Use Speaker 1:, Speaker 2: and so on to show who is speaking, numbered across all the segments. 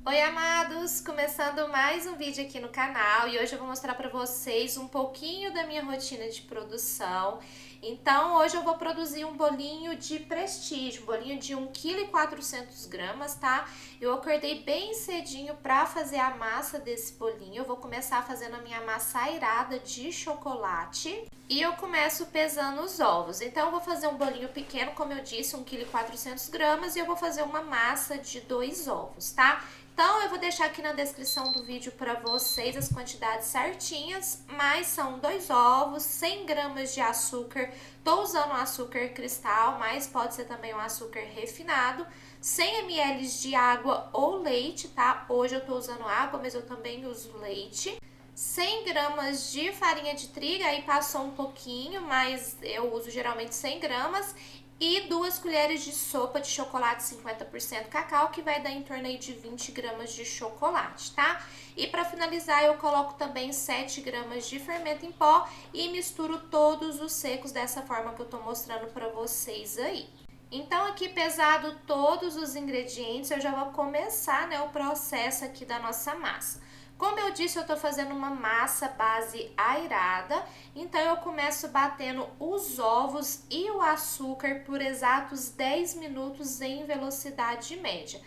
Speaker 1: Oi, amados! Começando mais um vídeo aqui no canal e hoje eu vou mostrar para vocês um pouquinho da minha rotina de produção. Então, hoje eu vou produzir um bolinho de prestígio, um bolinho de 1,4 kg, tá? Eu acordei bem cedinho para fazer a massa desse bolinho. Eu vou começar fazendo a minha massa airada de chocolate. E eu começo pesando os ovos. Então, eu vou fazer um bolinho pequeno, como eu disse, 1,4 kg, e eu vou fazer uma massa de 2 ovos, tá? Então, eu vou deixar aqui na descrição do vídeo para vocês as quantidades certinhas, mas são 2 ovos, 100 gramas de açúcar, tô usando açúcar cristal, mas pode ser também um açúcar refinado, 100 ml de água ou leite, tá? Hoje eu tô usando água, mas eu também uso leite. 100 gramas de farinha de trigo, aí passou um pouquinho, mas eu uso geralmente 100 gramas. E 2 colheres de sopa de chocolate 50% cacau, que vai dar em torno aí de 20 gramas de chocolate, tá? E para finalizar, eu coloco também 7 gramas de fermento em pó e misturo todos os secos dessa forma que eu tô mostrando para vocês aí. Então, aqui pesado todos os ingredientes, eu já vou começar, né, o processo aqui da nossa massa. Como eu disse, eu tô fazendo uma massa base airada, então eu começo batendo os ovos e o açúcar por exatos 10 minutos em velocidade média.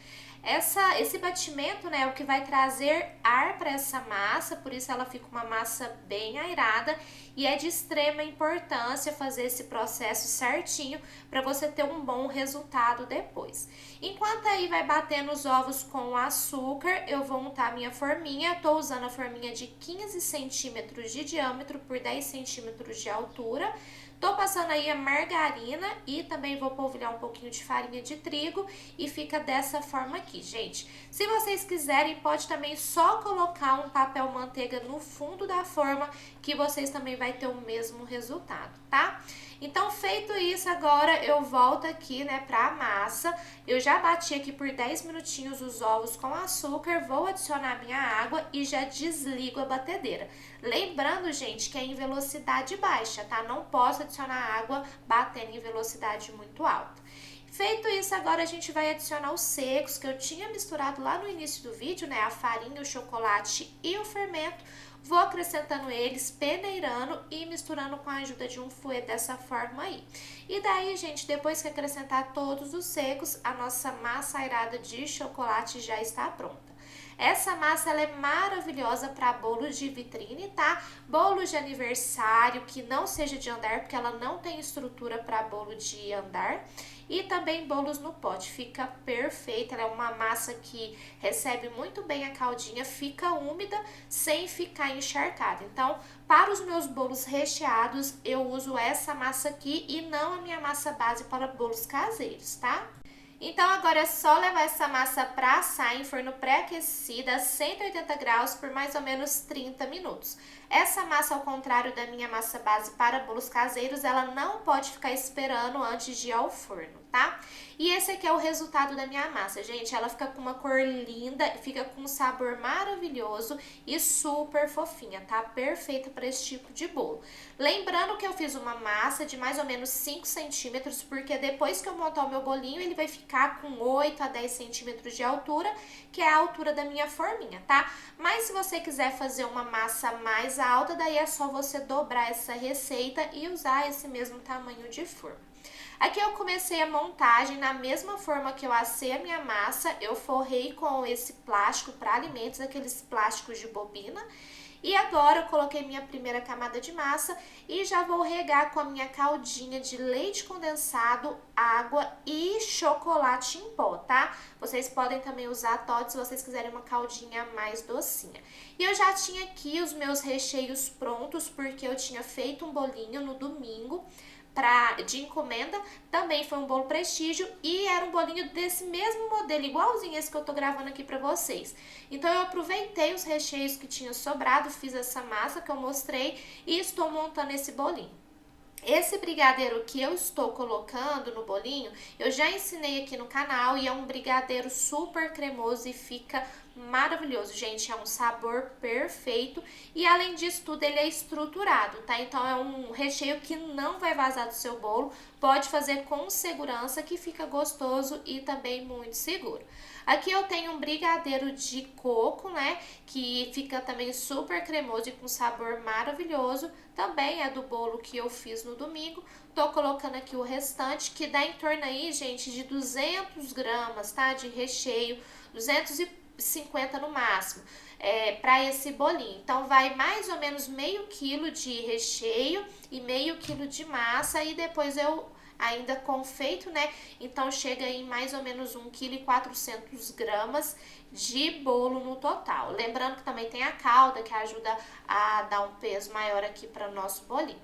Speaker 1: Esse batimento, né, é o que vai trazer ar para essa massa, por isso ela fica uma massa bem airada e é de extrema importância fazer esse processo certinho para você ter um bom resultado depois. Enquanto aí vai batendo os ovos com o açúcar, eu vou untar minha forminha. Tô usando a forminha de 15 centímetros de diâmetro por 10 centímetros de altura. Tô passando aí a margarina e também vou polvilhar um pouquinho de farinha de trigo e fica dessa forma aqui, gente. Se vocês quiserem, pode também só colocar um papel manteiga no fundo da forma que vocês também vai ter o mesmo resultado, tá? Então, feito isso, agora eu volto aqui, né, pra massa. Eu já bati aqui por 10 minutinhos os ovos com açúcar, vou adicionar minha água e já desligo a batedeira. Lembrando, gente, que é em velocidade baixa, tá? Não posso adicionar água batendo em velocidade muito alta. Feito isso, agora a gente vai adicionar os secos que eu tinha misturado lá no início do vídeo, né? A farinha, o chocolate e o fermento. Vou acrescentando eles, peneirando e misturando com a ajuda de um fouet dessa forma aí. E daí, gente, depois que acrescentar todos os secos, a nossa massa airada de chocolate já está pronta. Essa massa ela é maravilhosa para bolos de vitrine, tá? Bolos de aniversário que não seja de andar, porque ela não tem estrutura para bolo de andar. E também bolos no pote, fica perfeita, ela é uma massa que recebe muito bem a caldinha, fica úmida sem ficar encharcada. Então, para os meus bolos recheados, eu uso essa massa aqui e não a minha massa base para bolos caseiros, tá? Então, agora é só levar essa massa para assar em forno pré-aquecido a 180 graus por mais ou menos 30 minutos. Essa massa, ao contrário da minha massa base para bolos caseiros, ela não pode ficar esperando antes de ir ao forno, tá? E esse aqui é o resultado da minha massa, gente. Ela fica com uma cor linda, fica com um sabor maravilhoso e super fofinha, tá? Perfeita para esse tipo de bolo. Lembrando que eu fiz uma massa de mais ou menos 5 centímetros, porque depois que eu montar o meu bolinho, ele vai ficar com 8 a 10 centímetros de altura, que é a altura da minha forminha, tá? Mas se você quiser fazer uma massa mais alta, daí é só você dobrar essa receita e usar esse mesmo tamanho de forma. Aqui eu comecei a montagem na mesma forma que eu assei a minha massa, eu forrei com esse plástico para alimentos, aqueles plásticos de bobina. E agora eu coloquei minha primeira camada de massa e já vou regar com a minha caldinha de leite condensado, água e chocolate em pó, tá? Vocês podem também usar Toddy se vocês quiserem uma caldinha mais docinha. E eu já tinha aqui os meus recheios prontos, porque eu tinha feito um bolinho no domingo de encomenda, também foi um bolo prestígio e era um bolinho desse mesmo modelo, igualzinho esse que eu tô gravando aqui pra vocês. Então eu aproveitei os recheios que tinham sobrado, fiz essa massa que eu mostrei e estou montando esse bolinho. Esse brigadeiro que eu estou colocando no bolinho, eu já ensinei aqui no canal e é um brigadeiro super cremoso e fica maravilhoso, gente. É um sabor perfeito e além disso tudo ele é estruturado, tá? Então é um recheio que não vai vazar do seu bolo, pode fazer com segurança que fica gostoso e também muito seguro. Aqui eu tenho um brigadeiro de coco, né, que fica também super cremoso e com sabor maravilhoso. Também é do bolo que eu fiz no domingo. Tô colocando aqui o restante, que dá em torno aí, gente, de 200 gramas, tá, de recheio, 250 no máximo, para esse bolinho. Então, vai mais ou menos meio quilo de recheio e meio quilo de massa, e depois eu ainda confeito, né? Então, chega em mais ou menos 1,4 kg de bolo no total. Lembrando que também tem a calda, que ajuda a dar um peso maior aqui para o nosso bolinho.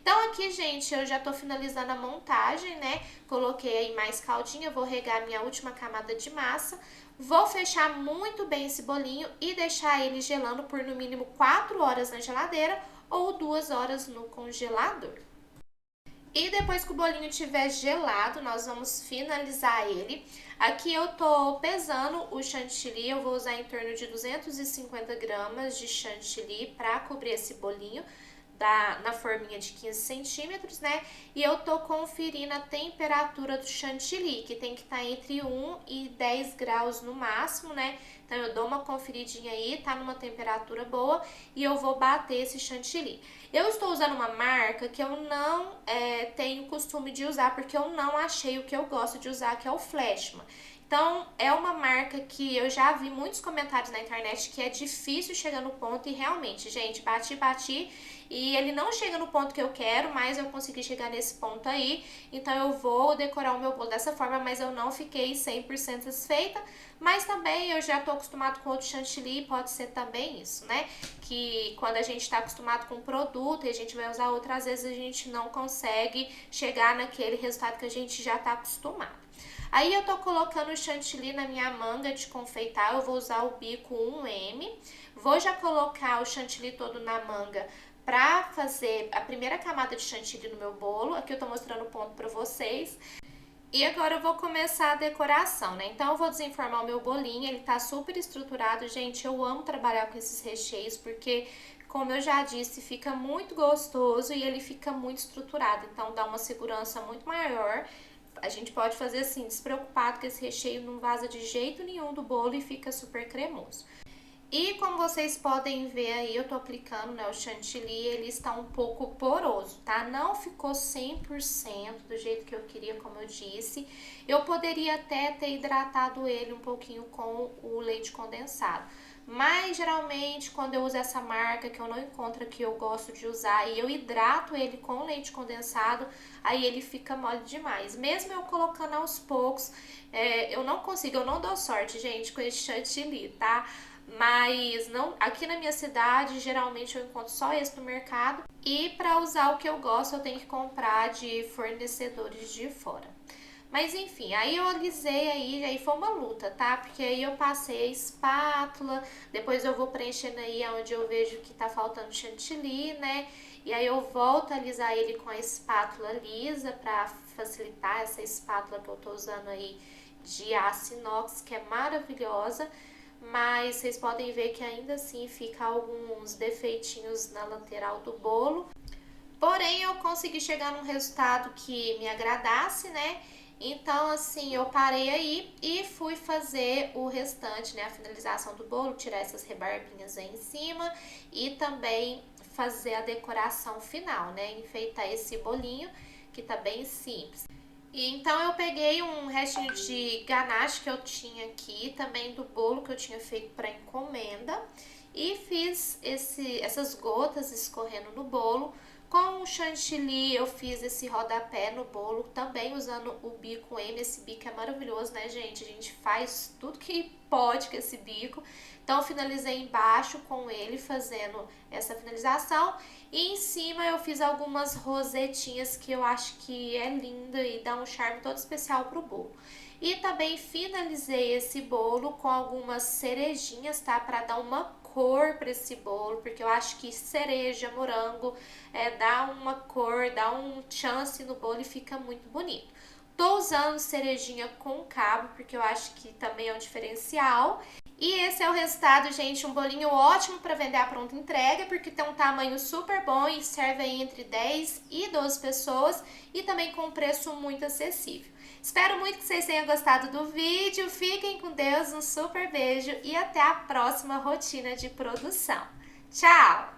Speaker 1: Então, aqui, gente, eu já tô finalizando a montagem, né? Coloquei aí mais caldinha, vou regar minha última camada de massa. Vou fechar muito bem esse bolinho e deixar ele gelando por no mínimo 4 horas na geladeira ou 2 horas no congelador. E depois que o bolinho estiver gelado, nós vamos finalizar ele. Aqui eu tô pesando o chantilly, eu vou usar em torno de 250 gramas de chantilly para cobrir esse bolinho na forminha de 15 centímetros, né? E eu tô conferindo a temperatura do chantilly, que tem que estar entre 1 e 10 graus no máximo, né? Então eu dou uma conferidinha aí, tá numa temperatura boa, e eu vou bater esse chantilly. Eu estou usando uma marca que eu não tenho costume de usar, porque eu não achei o que eu gosto de usar, que é o Flashman. Então, é uma marca que eu já vi muitos comentários na internet que é difícil chegar no ponto, e realmente, gente, bati e ele não chega no ponto que eu quero, mas eu consegui chegar nesse ponto aí. Então, eu vou decorar o meu bolo dessa forma, mas eu não fiquei 100% satisfeita. Mas também eu já tô acostumado com outro chantilly, pode ser também isso, né? Que quando a gente tá acostumado com um produto e a gente vai usar outro, às vezes a gente não consegue chegar naquele resultado que a gente já tá acostumado. Aí eu tô colocando o chantilly na minha manga de confeitar, eu vou usar o bico 1M. Vou já colocar o chantilly todo na manga pra fazer a primeira camada de chantilly no meu bolo. Aqui eu tô mostrando o ponto pra vocês. E agora eu vou começar a decoração, né? Então eu vou desenformar o meu bolinho, ele tá super estruturado. Gente, eu amo trabalhar com esses recheios porque, como eu já disse, fica muito gostoso e ele fica muito estruturado. Então dá uma segurança muito maior. A gente pode fazer assim, despreocupado, que esse recheio não vaza de jeito nenhum do bolo e fica super cremoso. E como vocês podem ver aí, eu tô aplicando, né, o chantilly, ele está um pouco poroso, tá? Não ficou 100% do jeito que eu queria, como eu disse. Eu poderia até ter hidratado ele um pouquinho com o leite condensado. Mas geralmente quando eu uso essa marca que eu não encontro que eu gosto de usar e eu hidrato ele com leite condensado, aí ele fica mole demais. Mesmo eu colocando aos poucos, eu não consigo, eu não dou sorte, gente, com esse chantilly, tá? Mas não, aqui na minha cidade geralmente eu encontro só esse no mercado, e para usar o que eu gosto eu tenho que comprar de fornecedores de fora. Mas enfim, aí eu alisei aí foi uma luta, tá? Porque aí eu passei a espátula, depois eu vou preenchendo aí onde eu vejo que tá faltando chantilly, né? E aí eu volto a alisar ele com a espátula lisa pra facilitar, essa espátula que eu tô usando aí de aço inox, que é maravilhosa. Mas vocês podem ver que ainda assim fica alguns defeitinhos na lateral do bolo. Porém, eu consegui chegar num resultado que me agradasse, né? Então, assim, eu parei aí e fui fazer o restante, né? A finalização do bolo, tirar essas rebarbinhas aí em cima e também fazer a decoração final, né? Enfeitar esse bolinho, que tá bem simples. E então eu peguei um restinho de ganache que eu tinha aqui, também do bolo que eu tinha feito para encomenda, e fiz essas gotas escorrendo no bolo. Com o chantilly eu fiz esse rodapé no bolo, também usando o bico M. Esse bico é maravilhoso, né, gente? A gente faz tudo que pode com esse bico. Então eu finalizei embaixo com ele, fazendo essa finalização. E em cima eu fiz algumas rosetinhas que eu acho que é linda e dá um charme todo especial pro bolo. E também finalizei esse bolo com algumas cerejinhas, tá? Pra dar uma cor para esse bolo, porque eu acho que cereja, morango, dá uma cor, dá um chance no bolo e fica muito bonito. Tô usando cerejinha com cabo, porque eu acho que também é um diferencial. E esse é o resultado, gente, um bolinho ótimo para vender à pronta entrega, porque tem um tamanho super bom e serve aí entre 10 e 12 pessoas, e também com um preço muito acessível. Espero muito que vocês tenham gostado do vídeo. Fiquem com Deus, um super beijo e até a próxima rotina de produção. Tchau!